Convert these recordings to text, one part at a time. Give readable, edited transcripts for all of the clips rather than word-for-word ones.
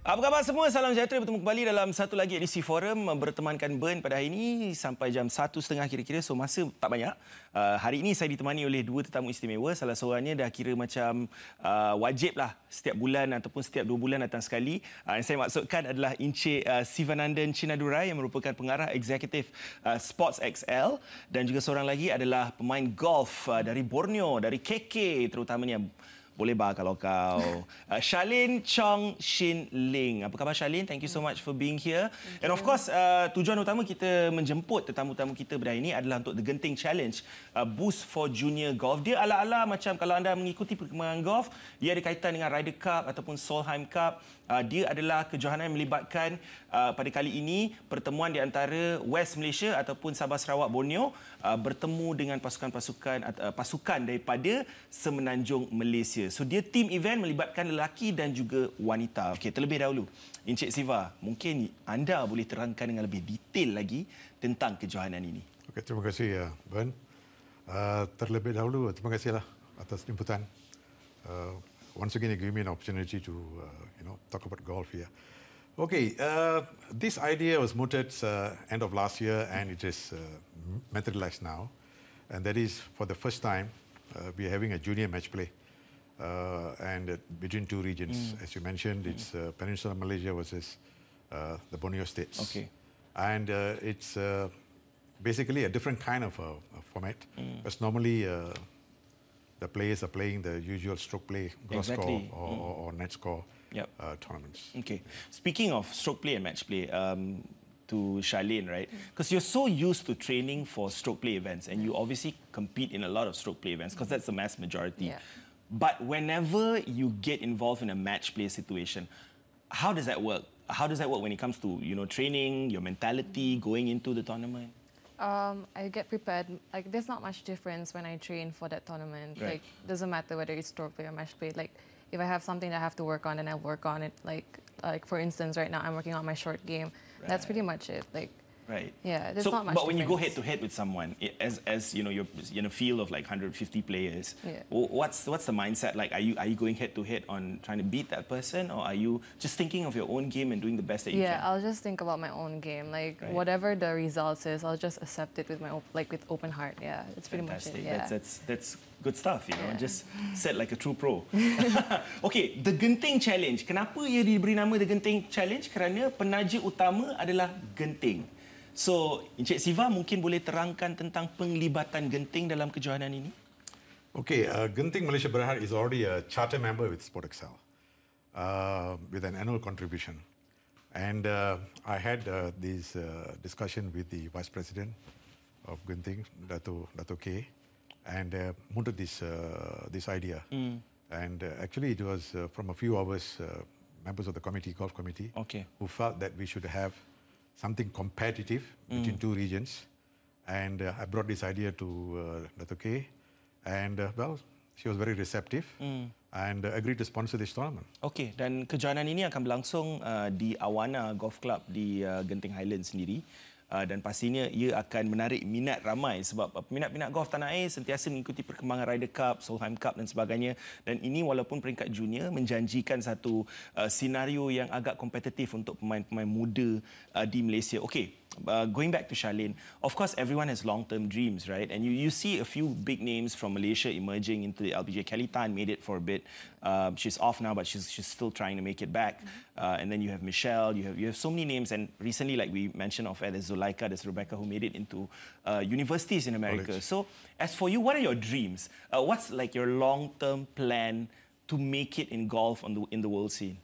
Apa khabar semua? Salam sejahtera, bertemu kembali dalam satu lagi edisi forum bertemankan Ben pada hari ini sampai jam 1:30 kira-kira. So masa tak banyak. Hari ini saya ditemani oleh dua tetamu istimewa. Salah seorangnya dah kira macam wajib lah setiap bulan ataupun setiap 2 bulan datang sekali. Yang saya maksudkan adalah Encik Sivanandan Chinnadurai yang merupakan pengarah eksekutif Sports XL, dan juga seorang lagi adalah pemain golf dari Borneo, dari KK terutamanya. Boleh bah kalau kau. Charlayne Chong Shin Ling. Apa khabar Charlayne? Thank you so much for being here. And of course, tujuan utama kita menjemput tetamu-tetamu kita pada hari ini adalah untuk The Genting Challenge, boost for junior golf. Dia ala-ala macam kalau anda mengikuti perkembangan golf, dia ada kaitan dengan Ryder Cup ataupun Solheim Cup. Dia adalah kejohanan yang melibatkan pada kali ini pertemuan di antara West Malaysia ataupun Sabah Sarawak Borneo bertemu dengan pasukan daripada Semenanjung Malaysia. So dia team event melibatkan lelaki dan juga wanita. Okey, terlebih dahulu Encik Siva, mungkin anda boleh terangkan dengan lebih detail lagi tentang kejohanan ini. Okey, terima kasih Ben. Terlebih dahulu terima kasihlah atas jemputan. Once again, you give me an opportunity to, talk about golf here. Okay, this idea was mooted end of last year, and it is materialized now. And that is, for the first time, we are having a junior match play, and between two regions. As you mentioned, it's Peninsular Malaysia versus the Borneo states. Okay. And it's basically a different kind of format, because normally the players are playing the usual stroke play, gross score or net score tournaments. Okay. Speaking of stroke play and match play, to Charlayne, right? Because you're so used to training for stroke play events, and you obviously compete in a lot of stroke play events because that's the mass majority. Yeah. But whenever you get involved in a match play situation, how does that work? How does that work when it comes to training, your mentality, going into the tournament? I get prepared. Like, there's not much difference when I train for that tournament. Right. Like, doesn't matter whether it's stroke play or match play. Like, if I have something that I have to work on, then I work on it. Like for instance, right now I'm working on my short game. Right. That's pretty much it. Like, right. Yeah, there's not much But when you go difference. head to head with someone, as you know, you're in a field of like 150 players. Yeah. What's the mindset like? Are you going head to head on trying to beat that person, or are you just thinking of your own game and doing the best that you can? Yeah, I'll just think about my own game. Like, Right. whatever the results is, I'll just accept it with my with open heart. Yeah, it's pretty much Fantastic. it. Yeah. That's good stuff, Yeah. Just said like a true pro. Okay, the Genting Challenge. Kenapa ia diberi nama the Genting Challenge? Kerana penaja utama adalah Genting. So, Encik Siva mungkin boleh terangkan tentang penglibatan Genting dalam kejohanan ini? Okay, Genting Malaysia Berhad is already a charter member with Sport XL, with an annual contribution. And I had this discussion with the Vice President of Genting, Dato K, and mooted this idea. And actually it was from a few of us, members of the golf committee, who felt that we should have something competitive between two regions. And I brought this idea to Dato K, and well, she was very receptive and agreed to sponsor this tournament. Okey, dan kejohanan ini akan berlangsung di Awana Golf Club di Genting Highlands sendiri. Dan pastinya ia akan menarik minat ramai sebab peminat-peminat golf tanah air sentiasa mengikuti perkembangan Ryder Cup, Solheim Cup dan sebagainya. Dan ini walaupun peringkat junior menjanjikan satu senario yang agak kompetitif untuk pemain-pemain muda di Malaysia. Okey, going back to Charlayne, of course everyone has long-term dreams, right? And you see a few big names from Malaysia emerging into the LPGA. Kelly Tan made it for a bit. She's off now, but she's still trying to make it back. And then you have Michelle, you have so many names. And recently, like we mentioned off air, there's Zulaika, there's Rebecca who made it into universities in America. College. So as for you, what are your dreams? What's like your long-term plan to make it in golf in the world scene?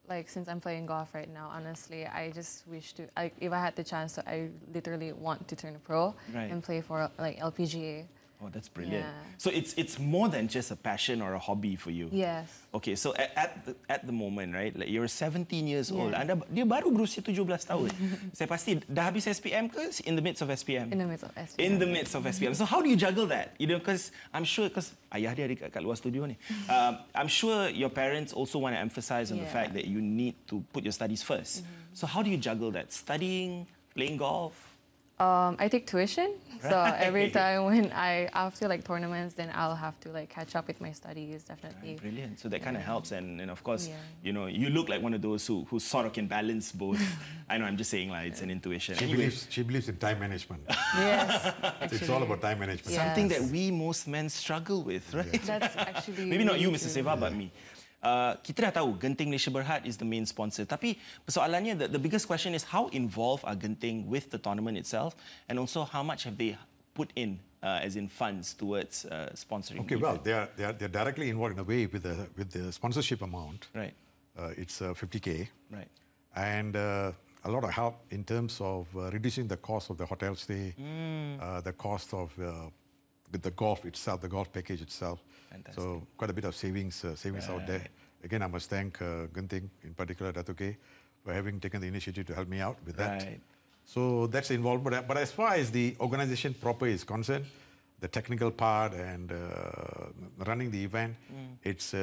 Like, since I'm playing golf right now, honestly, I just wish to, like, if I had the chance, I literally want to turn pro and play for like LPGA. Oh, that's brilliant. Yeah. So it's more than just a passion or a hobby for you. Yes. Okay, so at the moment, right, like you're 17 years old. Yeah. Dia baru berusia 17 tahun. Saya pasti dah habis SPM ke in the midst of SPM? In the midst of SPM. In the midst of SPM. So how do you juggle that? Because I'm sure, because ayah dia ada kat luar studio ni. I'm sure your parents also want to emphasize on the fact that you need to put your studies first. So how do you juggle that? Studying, playing golf? I take tuition, so every time when I after like tournaments, then I'll have to like catch up with my studies, definitely. Right, brilliant. So that kind of helps, and of course, Yeah. you know, you look like one of those who sort of can balance both. I know, I'm just saying, like, it's an intuition. She believes in time management. Yes, It's all about time management. Yeah. Something Yes. that we most men struggle with, right? that's actually Maybe not you, really Mr. true. Seva, but me. Kita dah tahu Genting Malaysia Berhad is the main sponsor. Tapi persoalannya, the biggest question is how involved are Genting with the tournament itself, and also how much have they put in, as in funds towards sponsoring. Okay, well, they're directly involved in a way with the sponsorship amount. Right. It's 50K. Right. And a lot of help in terms of reducing the cost of the hotel stay, the cost of the golf itself, the golf package itself. Fantastic. So quite a bit of savings out there. Again, I must thank Genting, in particular Dato K, for having taken the initiative to help me out with that. Right. So that's involved. But as far as the organization proper is concerned, the technical part and running the event, it's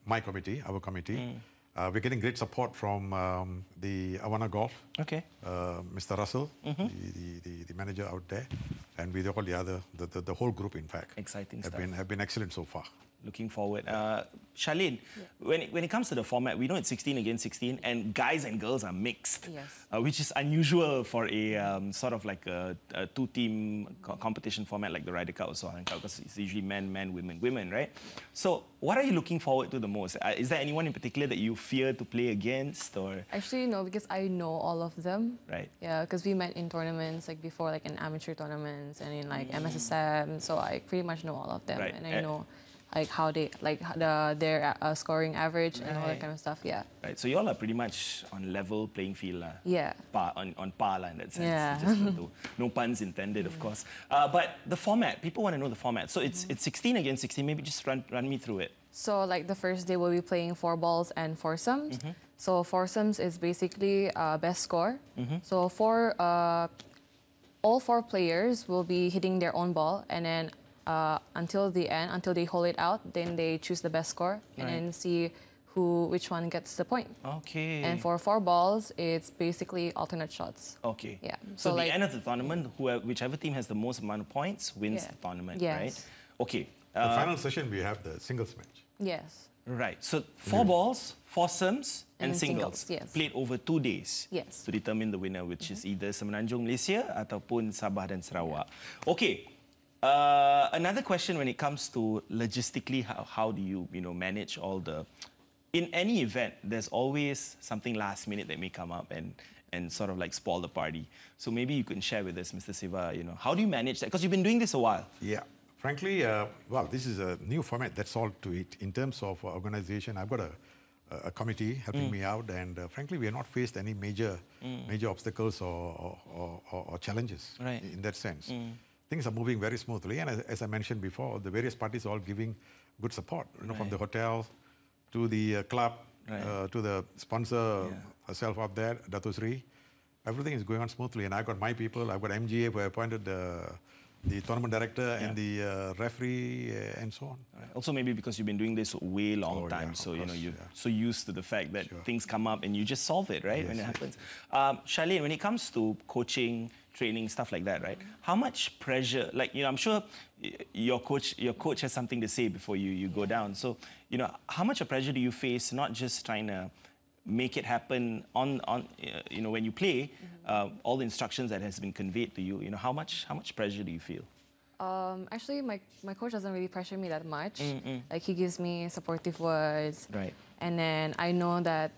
my committee, our committee. We're getting great support from the Awana Golf, Okay. Mr. Russell, the manager out there, and with all the other, the whole group, in fact. Exciting have stuff. been excellent so far. Looking forward. Charlayne, when it comes to the format, we know it's 16 against 16, and guys and girls are mixed, Yes. which is unusual for a sort of like a two-team competition format like the Ryder Cup or Sohan Cup, because it's usually men, women, women, right? So what are you looking forward to the most? Is there anyone in particular that you fear to play against, or? Actually, no, because I know all of them. Right. Yeah, because we met in tournaments like before, like in amateur tournaments and in like MSSM. So I pretty much know all of them, Right. and I know like how they like their scoring average and all that kind of stuff. Yeah. Right, so you all are pretty much on level playing field, lah. Yeah. On par lah, in that sense. Yeah. Just no puns intended, of course. But the format, people want to know the format. So it's 16 against 16. Maybe just run me through it. So like the first day we'll be playing 4 balls and foursomes. So foursomes is basically best score. So all 4 players will be hitting their own ball, and then until the end, until they hold it out, then they choose the best score and then see which one gets the point. Okay. And for 4 balls, it's basically alternate shots. Okay. Yeah. So like, the end of the tournament, whichever team has the most amount of points wins the tournament, Yes. right? Okay. The final session, we have the singles match. Yes. Right. So 4 balls, foursomes, and then singles. yes. Played over 2 days. Yes. To determine the winner, which is either Semenanjung Malaysia ataupun Sabah dan Sarawak. Okay. Another question when it comes to logistically, how do you manage all the... In any event, there's always something last minute that may come up and sort of like spoil the party. So maybe you can share with us, Mr. Siva, how do you manage that? Because you've been doing this a while. Yeah. Frankly, well, this is a new format, that's all to it. In terms of organization, I've got a committee helping me out, and frankly, we have not faced any major obstacles or challenges in that sense. Things are moving very smoothly, and as I mentioned before, the various parties are all giving good support, from the hotel to the club, to the sponsor herself up there, Dato Sri. Everything is going on smoothly, and I've got my people. I've got MGA who appointed the tournament director and the referee and so on. Also, maybe because you've been doing this way long time, so you're so used to the fact that things come up and you just solve it, right, when it happens. Charlayne, when it comes to coaching, training, stuff like that, right? How much pressure? Like, I'm sure your coach has something to say before you go down. So, how much of pressure do you face? Not just trying to make it happen on when you play, all the instructions that has been conveyed to you. How much pressure do you feel? Actually, my coach doesn't really pressure me that much. Like, he gives me supportive words. Right. And then I know that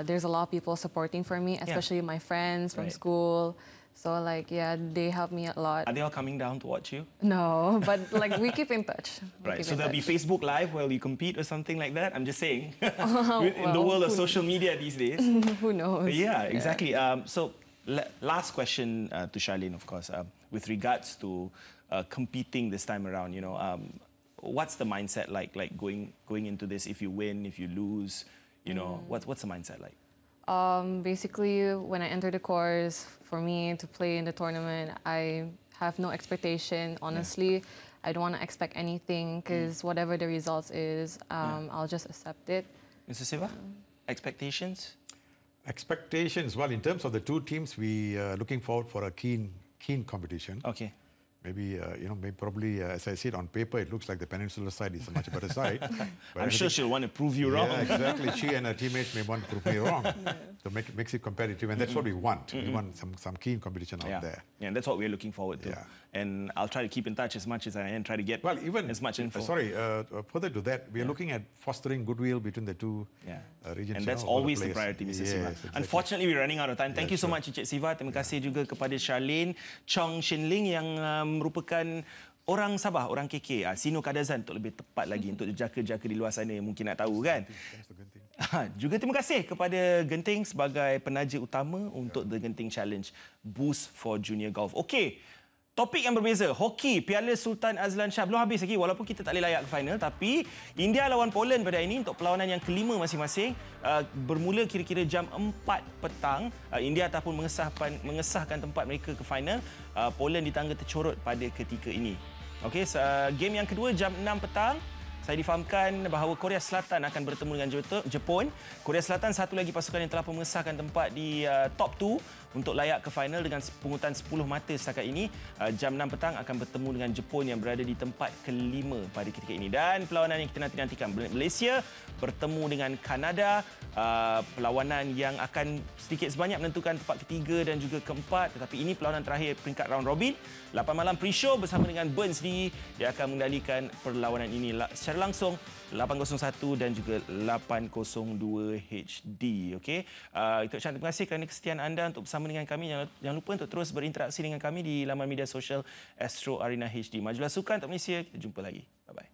there's a lot of people supporting for me, especially my friends from school. So, like, yeah, they help me a lot. Are they all coming down to watch you? No, but, like, we keep in touch. Right, so there'll be Facebook Live while you compete or something like that? I'm just saying. In the world of social media these days. Who knows? Yeah, exactly. So, last question to Charlayne, of course. With regards to competing this time around, what's the mindset like going into this? If you win, if you lose, what's the mindset like? Basically, when I enter the course, for me to play in the tournament, I have no expectation, honestly. I don't want to expect anything, because whatever the results is, I'll just accept it. Mr. Siva, expectations? Expectations, well, in terms of the 2 teams, we are looking forward for a keen keen competition. Okay. Maybe, probably, as I see it on paper, it looks like the Peninsular side is a much better side. But I'm sure she'll want to prove you wrong. Yeah, exactly. She and her teammates may want to prove me wrong. So makes it competitive, and that's what we want. We want some keen competition out there. Yeah, and that's what we're looking forward to. Yeah. And I'll try to keep in touch as much as I can, try to get as much info. Further to that, we are looking at fostering goodwill between the two regions. And that's always the priority, Mr. Siva. Exactly. Unfortunately, we're running out of time. Thank you so much, Encik Siva. Terima kasih juga kepada Charlayne Chong Shin Ling yang merupakan orang Sabah, orang KK, Sino Kadazan untuk lebih tepat lagi, untuk jaka-jaka di luar sana yang mungkin nak tahu kan. Juga terima kasih kepada Genting sebagai penaja utama untuk The Genting Challenge Boost for Junior Golf. Okey, topik yang berbeza, hoki Piala Sultan Azlan Shah belum habis lagi walaupun kita tak boleh layak ke final, tapi India lawan Poland pada hari ini untuk perlawanan yang kelima masing-masing, bermula kira-kira jam 4 petang. India ataupun mengesahkan tempat mereka ke final. Poland ditangga tercorot pada ketika ini. Okey, game yang kedua jam 6 petang. Saya difahamkan bahawa Korea Selatan akan bertemu dengan Jepun. Korea Selatan satu lagi pasukan yang telah mengesahkan tempat di top 2 untuk layak ke final dengan pungutan 10 mata setakat ini. Jam 6 petang akan bertemu dengan Jepun yang berada di tempat kelima pada ketika ini. Dan perlawanan yang kita nantikan, Malaysia bertemu dengan Kanada. Perlawanan yang akan sedikit sebanyak menentukan tempat ketiga dan juga keempat. Tetapi ini perlawanan terakhir peringkat round robin. 8 malam pre-show bersama dengan Burn sendiri. Dia akan mengendalikan perlawanan ini secara langsung 801 dan juga 802 HD. Okey. Itu terima kasih kerana kesetiaan anda untuk bersama dengan kami. Jangan lupa untuk terus berinteraksi dengan kami di laman media sosial Astro Arena HD. Majulah sukan untuk Malaysia. Kita jumpa lagi. Bye-bye.